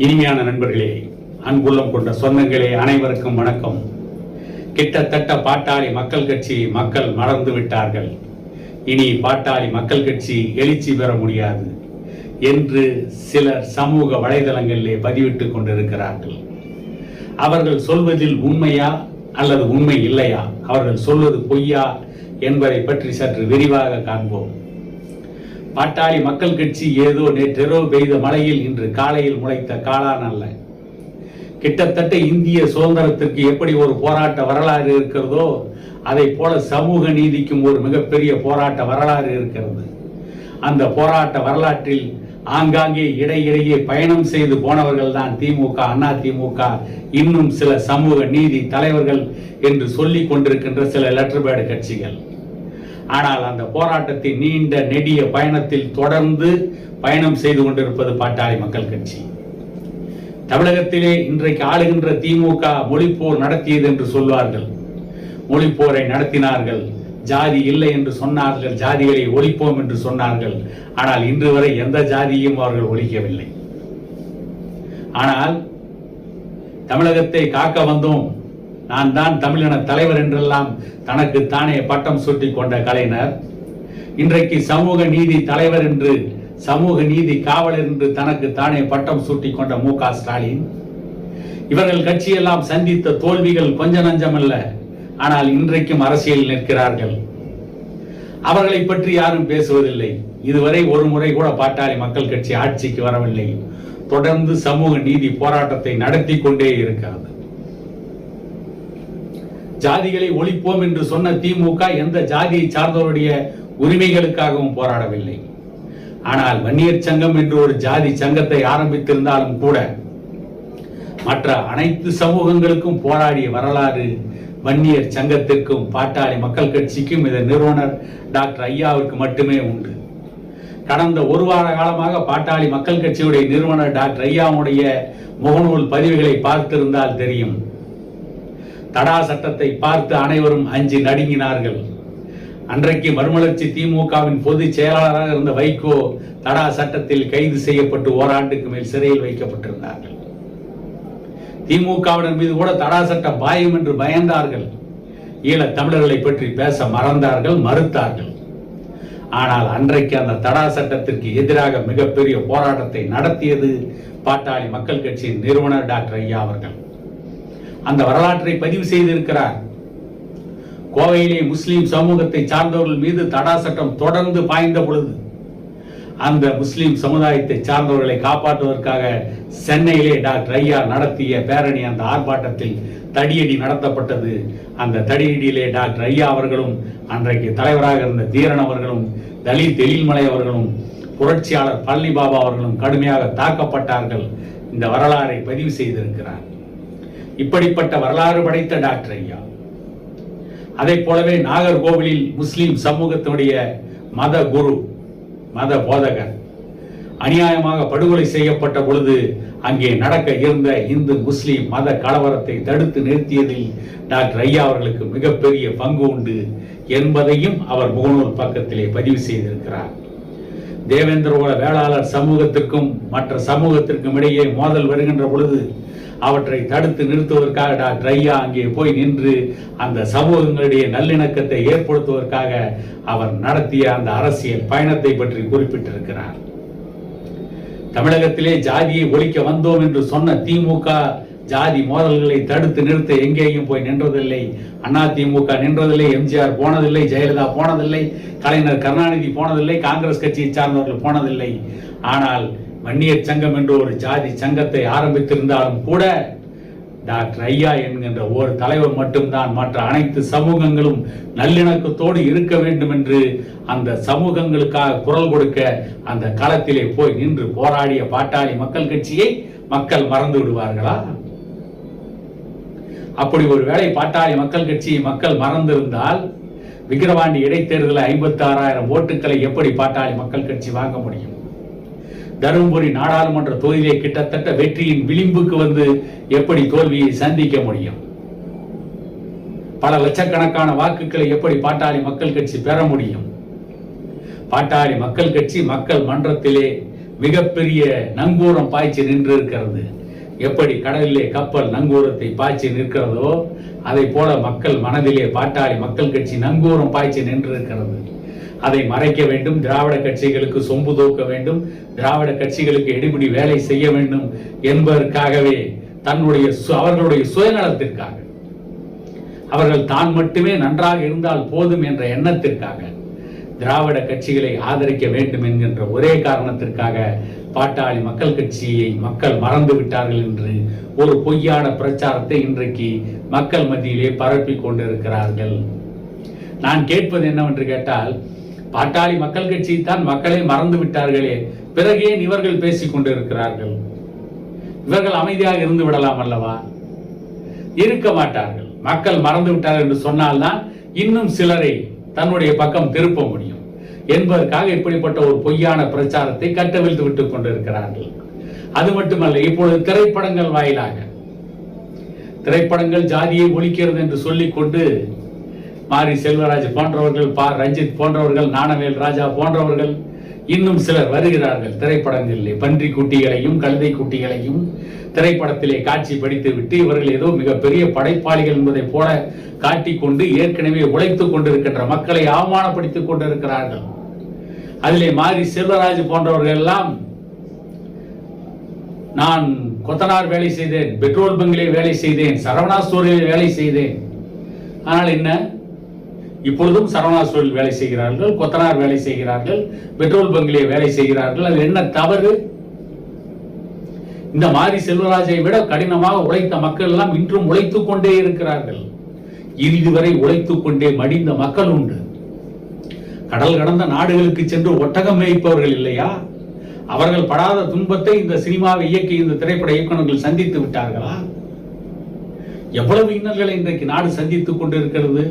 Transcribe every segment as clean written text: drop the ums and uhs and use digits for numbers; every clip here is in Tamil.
இனிமையான நண்பர்களே, அன்புள்ளம் கொண்ட சொந்தங்களே, அனைவருக்கும் வணக்கம். கிட்டத்தட்ட பாட்டாளி மக்கள் கட்சி மக்கள் மறந்து விட்டார்கள். இனி பாட்டாளி மக்கள் கட்சி எழுச்சி பெற முடியாது என்று சிலர் சமூக வலைதளங்களிலே பதிவிட்டுக் கொண்டிருக்கிறார்கள். அவர்கள் சொல்வதில் உண்மையா அல்லது உண்மை இல்லையா, அவர்கள் சொல்வது பொய்யா என்பதை பற்றி சற்று விரிவாக காண்போம். பாட்டாளி மக்கள் கட்சி ஏதோ நேற்றிரவு பெய்த மழையில் இன்று காலையில் முளைத்த காளான் அல்ல. கிட்டத்தட்ட இந்திய சுதந்திரத்திற்கு எப்படி ஒரு போராட்ட வரலாறு இருக்கிறதோ அதை போல சமூக நீதிக்கும் ஒரு மிகப்பெரிய போராட்ட வரலாறு இருக்கிறது. அந்த போராட்ட வரலாற்றில் ஆங்காங்கே இடையிடையே பயணம் செய்து போனவர்கள் தான் திமுக, அண்ணா திமுக, இன்னும் சில சமூக நீதி தலைவர்கள் என்று சொல்லிக் கொண்டிருக்கின்ற சில லெட்டர்பேடு கட்சிகள். ஆனால் அந்த போராட்டத்தின் நீண்ட நெடிய பயணத்தில் தொடர்ந்து பயணம் செய்து கொண்டிருப்பது பாட்டாளி மக்கள் கட்சி. தமிழகத்திலே இன்றைக்கு ஆளுகின்ற திமுக மொழிப்போர் நடத்தியது என்று சொல்வார்கள். மொழிப்போரை நடத்தினார்கள், ஜாதி இல்லை என்று சொன்னார்கள், ஜாதிகளை ஒழிப்போம் என்று சொன்னார்கள். ஆனால் இன்று வரை எந்த ஜாதியும் அவர்கள் ஒழிக்கவில்லை. ஆனால் தமிழகத்தை காக்க வந்தோம், நான் தான் தமிழின தலைவர் என்றெல்லாம் தனக்கு தானே பட்டம் சூட்டிக் கொண்ட கலைஞர் இன்றைக்கு சமூக நீதி தலைவர் என்று, சமூக நீதி காவலர் என்று தனக்கு தானே பட்டம் சூட்டிக் கொண்ட மு.க. ஸ்டாலின், இவர்கள் கட்சியெல்லாம் சந்தித்த தோல்விகள் கொஞ்ச நஞ்சமல்ல. ஆனால் இன்றைக்கும் அரசியல் நிற்கிறார்கள். அவர்களை பற்றி யாரும் பேசுவதில்லை. இதுவரை ஒரு முறை கூட பாட்டாளி மக்கள் கட்சி ஆட்சிக்கு வரவில்லை. தொடர்ந்து சமூக நீதி போராட்டத்தை நடத்தி கொண்டே இருக்கிறது. ஜாதிகளை ஒழிப்போம் என்று சொன்ன திமுக எந்த ஜாதியை சார்ந்தவருடைய உரிமைகளுக்காகவும் போராடவில்லை. ஆனால் வன்னியர் சங்கம் என்று ஒரு ஜாதி சங்கத்தை ஆரம்பித்திருந்தாலும் கூட மற்ற அனைத்து சமூகங்களுக்கும் போராடிய வரலாறு வன்னியர் சங்கத்திற்கும் பாட்டாளி மக்கள் கட்சிக்கும் இதன் நிறுவனர் டாக்டர் ஐயாவிற்கு மட்டுமே உண்டு. கடந்த ஒரு வார காலமாக பாட்டாளி மக்கள் கட்சியுடைய நிறுவனர் டாக்டர் ஐயாவுடைய முகநூல் பதிவுகளை பார்த்திருந்தால் தெரியும். தடா சட்டத்தை பார்த்து அனைவரும் அஞ்சி நடுங்கினார்கள். அன்றைக்கு மறுமலர்ச்சி திமுகவின் பொதுச் செயலாளராக இருந்த வைகோ தடா சட்டத்தில் கைது செய்யப்பட்டு ஓராண்டுக்கு மேல் சிறையில் வைக்கப்பட்டிருந்தார்கள். திமுகவினர் மீது கூட தடா சட்டம் பாயும் என்று பயந்தார்கள். ஈழத் தமிழர்களை பற்றி பேச மறுத்தார்கள். ஆனால் அன்றைக்கு அந்த தடா சட்டத்திற்கு எதிராக மிகப்பெரிய போராட்டத்தை நடத்தியது பாட்டாளி மக்கள் கட்சியின் நிறுவனர் டாக்டர் ஐயா அவர்கள். அந்த வரலாற்றை பதிவு செய்திருக்கிறார். கோவையிலே முஸ்லிம் சமூகத்தை சார்ந்தவர்கள் மீது தடா சட்டம் தொடர்ந்து பாய்ந்த பொழுது அந்த முஸ்லிம் சமுதாயத்தை சார்ந்தவர்களை காப்பாற்றுவதற்காக சென்னையிலே டாக்டர் ஐயா நடத்திய பேரணி, அந்த ஆர்ப்பாட்டத்தில் தடியடி நடத்தப்பட்டது. அந்த தடியடியிலே டாக்டர் ஐயா அவர்களும், அன்றைக்கு தலைவராக இருந்த தீரன் அவர்களும், தலித் எழில்மலை அவர்களும், புரட்சியாளர் பழனி பாபா அவர்களும் கடுமையாக தாக்கப்பட்டார்கள். இந்த வரலாறை பதிவு செய்திருக்கிறார். இப்படிப்பட்ட வரலாறு படைத்த டாக்டர் ஐயா, அதை போலவே நாகர்கோவிலில் முஸ்லிம் சமூகத்தினுடைய மத குரு, மத போதகர் அநியாயமாக படுகொலை செய்யப்பட்ட பொழுது அங்கே நடக்க இருந்த இந்து முஸ்லிம் மத கலவரத்தை தடுத்து நிறுத்தியதில் டாக்டர் ஐயா அவர்களுக்கு மிகப்பெரிய பங்கு உண்டு என்பதையும் அவர் முகநூல் பக்கத்திலே பதிவு செய்திருக்கிறார். தேவேந்திரகுல வேளாளர் சமூகத்திற்கும் மற்ற சமூகத்திற்கும் இடையே மோதல் வருகின்ற பொழுது அவற்றை தடுத்து நிறுத்துவதற்காக டாக்டர் ஐயா அங்கே போய் நின்று அந்த சமூகங்களுடைய நல்லிணக்கத்தை ஏற்படுத்துவதற்காக அவர் நடத்திய அந்த அரசியல் பயணத்தை பற்றி குறிப்பிட்டிருக்கிறார். தமிழகத்திலே ஜாதியை ஒழிக்க வந்தோம் என்று சொன்ன திமுக ஜாதி மோதல்களை தடுத்து நிறுத்த எங்கேயும் போய் நின்றதில்லை. அண்ணா திமுக நின்றதில்லை, எம்ஜிஆர் போனதில்லை, ஜெயலலிதா போனதில்லை, கலைஞர் கருணாநிதி போனதில்லை, காங்கிரஸ் கட்சியை சார்ந்தவர்கள் போனதில்லை. ஆனால் வன்னியர் சங்கம் என்று ஒரு ஜாதி சங்கத்தை ஆரம்பித்திருந்தாலும் கூட டாக்டர் ஐயா என்கின்ற ஒரு தலைவர் மட்டும்தான் மற்ற அனைத்து சமூகங்களும் நல்லிணக்கத்தோடு இருக்க வேண்டும் என்று அந்த சமூகங்களுக்காக குரல் கொடுக்க அந்த களத்திலே போய் நின்று போராடிய பாட்டாளி மக்கள் கட்சியை மக்கள் மறந்து விடுவார்களா? அப்படி ஒரு வேளை பாட்டாளி மக்கள் கட்சியை மக்கள் மறந்திருந்தால் விக்கிரவாண்டி இடைத்தேர்தலில் 56,000 ஓட்டுக்களை எப்படி பாட்டாளி மக்கள் கட்சி வாங்க முடியும்? தருமபுரி நாடாளுமன்ற தொகுதியிலே கிட்டத்தட்ட வெற்றியின் விளிம்புக்கு வந்து எப்படி தோல்வியை சந்திக்க முடியும்? பல லட்சக்கணக்கான வாக்குகளை எப்படி பாட்டாளி மக்கள் கட்சி பெற முடியும்? பாட்டாளி மக்கள் கட்சி மக்கள் மன்றத்திலே மிகப்பெரிய நங்கூரம் பாய்ச்சி நின்று இருக்கிறது. எப்படி கடலிலே கப்பல் நங்கூரத்தை பாய்ச்சி நிற்கிறதோ அதை போல மக்கள் மனதிலே பாட்டாளி மக்கள் கட்சி நங்கூரம் பாய்ச்சி நின்றிருக்கிறது. அதை மறைக்க வேண்டும், திராவிட கட்சிகளுக்கு சொம்பு தூக்க வேண்டும், திராவிட கட்சிகளுக்கு எடுபிடி வேலை செய்ய வேண்டும் என்பதற்காகவே அவர்களுடைய சுயநலத்திற்காக, அவர்கள் தான் மட்டுமே நன்றாக இருந்தால் போதும் என்ற எண்ணத்திற்காக, திராவிட கட்சிகளை ஆதரிக்க வேண்டும் என்கின்ற ஒரே காரணத்திற்காக பாட்டாளி மக்கள் கட்சியை மக்கள் மறந்து விட்டார்கள் என்று ஒரு பொய்யான பிரச்சாரத்தை இன்றைக்கு மக்கள் மத்தியிலே பரப்பி கொண்டிருக்கிறார்கள். நான் கேட்பது என்னவென்று கேட்டால், பாட்டாளி மக்கள் கட்சி தான் மக்களை மறந்து விட்டார்களே, பிறகு ஏன் இவர்கள் பேசிக் கொண்டிருக்கிறார்கள்? இவர்கள் அமைதியாக இருந்து விடலாம் அல்லவா? இருக்க மாட்டார்கள். மக்கள் மறந்து விட்டார்கள் என்று சொன்னால்தான் இன்னும் சிலரை தன்னுடைய பக்கம் திருப்ப முடியும் என்பதற்காக இப்படிப்பட்ட ஒரு பொய்யான பிரச்சாரத்தை கட்டவிழ்த்து விட்டுக் கொண்டிருக்கிறார்கள். அது மட்டுமல்ல, இப்பொழுது திரைப்படங்கள் வாயிலாக திரைப்படங்கள் ஜாதியை ஒழிக்கிறது என்று சொல்லிக்கொண்டு மாரி செல்வராஜ் போன்றவர்கள், ரஞ்சித் போன்றவர்கள், ஞானவேல் ராஜா போன்றவர்கள், இன்னும் சிலர் வருகிறார்கள் திரைப்படங்களிலே. பன்றி குட்டிகளையும் கழுதை குட்டிகளையும் திரைப்படத்திலே காட்சி படித்து விட்டு இவர்கள் ஏதோ மிகப்பெரிய படைப்பாளிகள் என்பதை போல காட்டிக்கொண்டு ஏற்கனவே உழைத்துக் கொண்டிருக்கின்ற மக்களை அவமானப்படுத்திக் கொண்டிருக்கிறார்கள். அதிலே மாரி செல்வராஜ் போன்றவர்கள் எல்லாம், நான் கொத்தனார் வேலை செய்தேன், பெட்ரோல் பங்கிலே வேலை செய்தேன், சரவணா ஸ்டோரில் வேலை செய்தேன். ஆனால் என்ன, இப்பொழுதும் சரவணா ஸ்டோரில் வேலை செய்கிறார்கள், கொத்தனார் வேலை செய்கிறார்கள், பெட்ரோல் பங்கிலே வேலை செய்கிறார்கள். அது என்ன தவறு? இந்த மாரி செல்வராஜை விட கடினமாக உழைத்த மக்கள் எல்லாம் இன்றும் உழைத்துக் கொண்டே இருக்கிறார்கள். இதுவரை உழைத்துக் கொண்டே மடிந்த மக்கள் உண்டு. கடல் கடந்த நாடுகளுக்கு சென்று ஒட்டகம் மேய்ப்பவர்கள் இல்லையா? அவர்கள் படாத துன்பத்தை இந்த சினிமாவை இயக்கி இந்த திரைப்பட இயக்குநர்கள் சந்தித்து விட்டார்களா? எவ்வளவு இன்னல்களை இன்றைக்கு நாடு சந்தித்துக் கொண்டிருக்கிறது.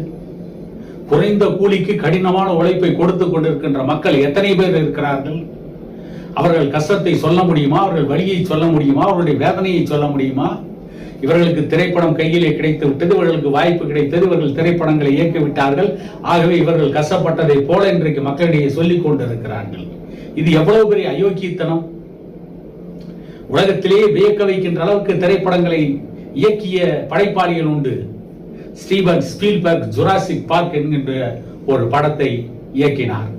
குறைந்த கூலிக்கு கடினமான உழைப்பை கொடுத்துக் கொண்டிருக்கின்ற மக்கள் எத்தனை பேர் இருக்கிறார்கள்? அவர்கள் கஷ்டத்தை சொல்ல முடியுமா? அவர்கள் வலியை சொல்ல முடியுமா? அவர்களுடைய வேதனையை சொல்ல முடியுமா? இவர்களுக்கு திரைப்படம் கையிலே கிடைத்து விட்டது, இவர்களுக்கு வாய்ப்பு கிடைத்தது, இவர்கள் திரைப்படங்களை இயக்கிவிட்டார்கள். ஆகவே இவர்கள் கஷ்டப்பட்டதை போல இன்றைக்கு மக்களிடையே சொல்லிக் கொண்டிருக்கிறார்கள். இது எவ்வளவு பெரிய அயோக்கியத்தனம்! உலகத்திலேயே வியக்க வைக்கின்ற அளவுக்கு திரைப்படங்களை இயக்கிய படைப்பாளிகள் உண்டு. ஸ்டீவன் ஸ்பீல்பர்க் ஜுராசிக் பார்க் என்கின்ற ஒரு படத்தை இயக்கினார்.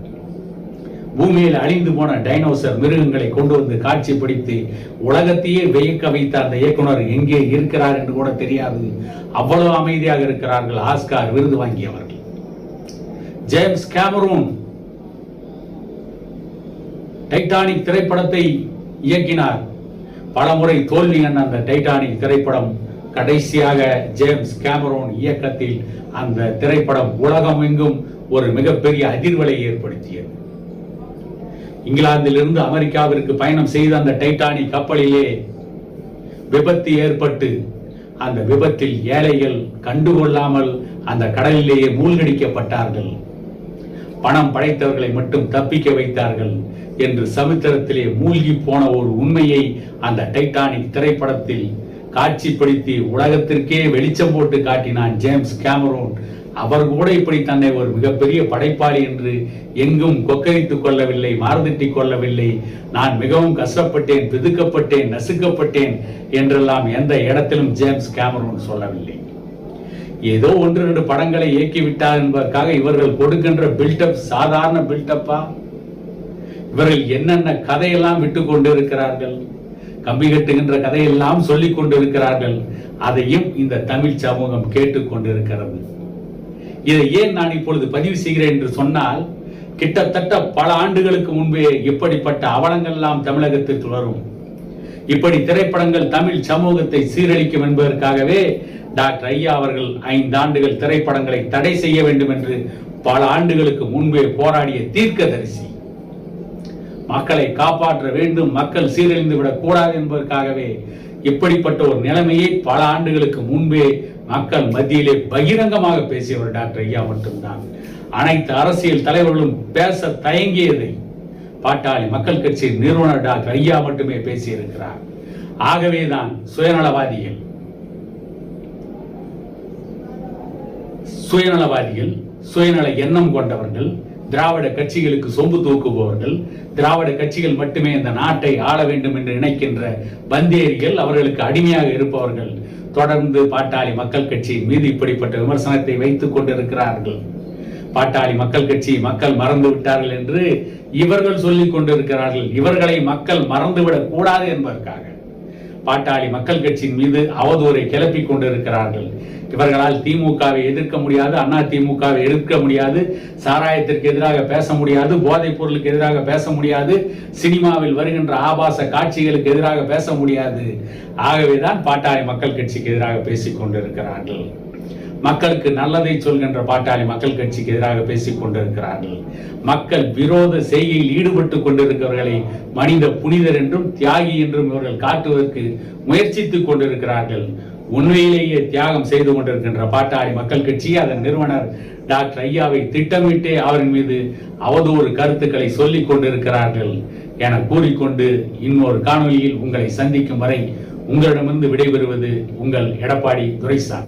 பூமியில் அழிந்து போன டைனோசர் மிருகங்களை கொண்டு வந்து காட்சிப்படுத்தி உலகத்தையே வியக்க வைத்த அந்த இயக்குனர் எங்கே இருக்கிறார் என்று கூட தெரியாது. அவ்வளவு அமைதியாக இருக்கிறார்கள் ஆஸ்கார் விருது வாங்கியவர்கள். ஜேம்ஸ் கேமரூன் டைட்டானிக் திரைப்படத்தை இயக்கினார். பலமுறை தோல்வி கண்ட அந்த டைட்டானிக் திரைப்படம் கடைசியாக ஜேம்ஸ் கேமரூன் இயக்கத்தில் அந்த திரைப்படம் உலகம் எங்கும் ஒரு மிகப்பெரிய அதிர்வலை ஏற்படுத்தியது. இங்கிலாந்திலிருந்து அமெரிக்காவிற்கு பயணம் செய்த அந்த டைட்டானிக் கப்பலிலே விபத்து ஏற்பட்டு அந்த விபத்தில் ஏழைகள் கண்டுகொள்ளாமல் அந்த கடலிலேயே மூழ்கடிக்கப்பட்டார்கள். பணம் படைத்தவர்களை மட்டும் தப்பிக்க வைத்தார்கள் என்று சரித்திரத்திலே மூழ்கி போன ஒரு உண்மையை அந்த டைட்டானிக் திரைப்படத்தில் காட்சிப்படுத்தி உலகத்திற்கே வெளிச்சம் போட்டு காட்டினான் ஜேம்ஸ் கேமரூன். அவர் கூட இப்படி தன்னை ஒரு மிகப்பெரிய படைப்பாளி என்று எங்கும் கொக்கரித்துக் கொள்ளவில்லை, மார்தட்டிக் கொள்ளவில்லை. நான் மிகவும் கஷ்டப்பட்டேன், பிதுக்கப்பட்டேன், நசுக்கப்பட்டேன் என்றெல்லாம் எந்த இடத்திலும் ஜேம்ஸ் கேமரூன் சொல்லவில்லை. ஏதோ ஒன்று ரெண்டு படங்களை இயக்கிவிட்டார் என்பதற்காக இவர்கள் கொடுக்கின்ற பில்டப் சாதாரண பில்டப்பா? இவர்கள் என்னென்ன கதையெல்லாம் விட்டு கொண்டிருக்கிறார்கள், கம்பி கட்டுகின்ற கதையெல்லாம் சொல்லிக் கொண்டிருக்கிறார்கள். அதையும் இந்த தமிழ் சமூகம் கேட்டுக் கொண்டிருக்கிறது. இதை ஏன் நான் இப்பொழுது பதிவு செய்கிறேன் என்று சொன்னால், கிட்டத்தட்ட பல ஆண்டுகளுக்கு முன்பே இப்படிப்பட்ட அவலங்கள் எல்லாம் தமிழகத்திற்கு வரும். இப்படி திரைப்படங்கள் தமிழ் சமூகத்தை சீரழிக்கும் என்பதற்காகவே டாக்டர் ஐயா அவர்கள் 5 ஆண்டுகள் திரைப்படங்களை தடை செய்ய வேண்டும் என்று பல ஆண்டுகளுக்கு முன்பே போராடிய தீர்க்கதரிசி. மக்களை காப்பாற்ற வேண்டும், மக்கள் சீரழிந்து விடக் கூடாது என்பதற்காகவே இப்படிப்பட்ட ஒரு நிலைமையை பல ஆண்டுகளுக்கு முன்பே மக்கள் மத்தியிலே பகிரங்கமாக பேசியவர் டாக்டர் ஐயா மட்டும்தான். அனைத்து அரசியல் தலைவர்களும் பேச தயங்கியதை பாட்டாளி மக்கள் கட்சியின் நிறுவனர் டாக்டர் ஐயா மட்டுமே பேசியிருக்கிறார். ஆகவேதான் சுயநலவாதிகள் சுயநல எண்ணம் கொண்டவர்கள், திராவிட கட்சிகளுக்கு சொம்பு தூக்குபவர்கள், திராவிட கட்சிகள் மட்டுமே இந்த நாட்டை ஆள வேண்டும் என்று நினைக்கின்ற பந்தேரிகள், அவர்களுக்கு அடிமையாக இருப்பவர்கள் தொடர்ந்து பாட்டாளி மக்கள் கட்சியின் மீது இப்படிப்பட்ட விமர்சனத்தை வைத்துக் கொண்டிருக்கிறார்கள். பாட்டாளி மக்கள் கட்சி மக்கள் மறந்து விட்டார்கள் என்று இவர்கள் சொல்லிக் கொண்டிருக்கிறார்கள். இவர்களை மக்கள் மறந்துவிடக் கூடாது என்பதற்காக பாட்டாளி மக்கள் கட்சியின் மீது அவதூறை கிளப்பிக் கொண்டிருக்கிறார்கள். இவர்களால் திமுகவை எதிர்க்க முடியாது, அண்ணா திமுகவை எதிர்க்க முடியாது, சாராயத்திற்கு எதிராக பேச முடியாது, போதைப் பொருளுக்கு எதிராக பேச முடியாது, சினிமாவில் வருகின்ற ஆபாச காட்சிகளுக்கு எதிராக பேச முடியாது. ஆகவேதான் பாட்டாளி மக்கள் கட்சிக்கு எதிராக பேசிக் கொண்டிருக்கிறார்கள். மக்களுக்கு நல்லதை சொல்கின்ற பாட்டாளி மக்கள் கட்சிக்கு எதிராக பேசிக் கொண்டிருக்கிறார்கள். மக்கள் விரோத செய்கையில் ஈடுபட்டுக் கொண்டிருக்கிறவர்களை மனித புனிதர் என்றும் தியாகி என்றும் இவர்கள் காட்டுவதற்கு முயற்சித்துக் கொண்டிருக்கிறார்கள். உண்மையிலேயே தியாகம் செய்து கொண்டிருக்கின்ற பாட்டாளி மக்கள் கட்சி அதன் நிறுவனர் டாக்டர் ஐயாவை திட்டமிட்டே அவரின் மீது அவதூறு கருத்துக்களை சொல்லிக் கொண்டிருக்கிறார்கள் என கூறிக்கொண்டு இன்னொரு காணொலியில் உங்களை சந்திக்கும் வரை உங்களிடமிருந்து விடைபெறுவது உங்கள் எடப்பாடி துரைசாமி.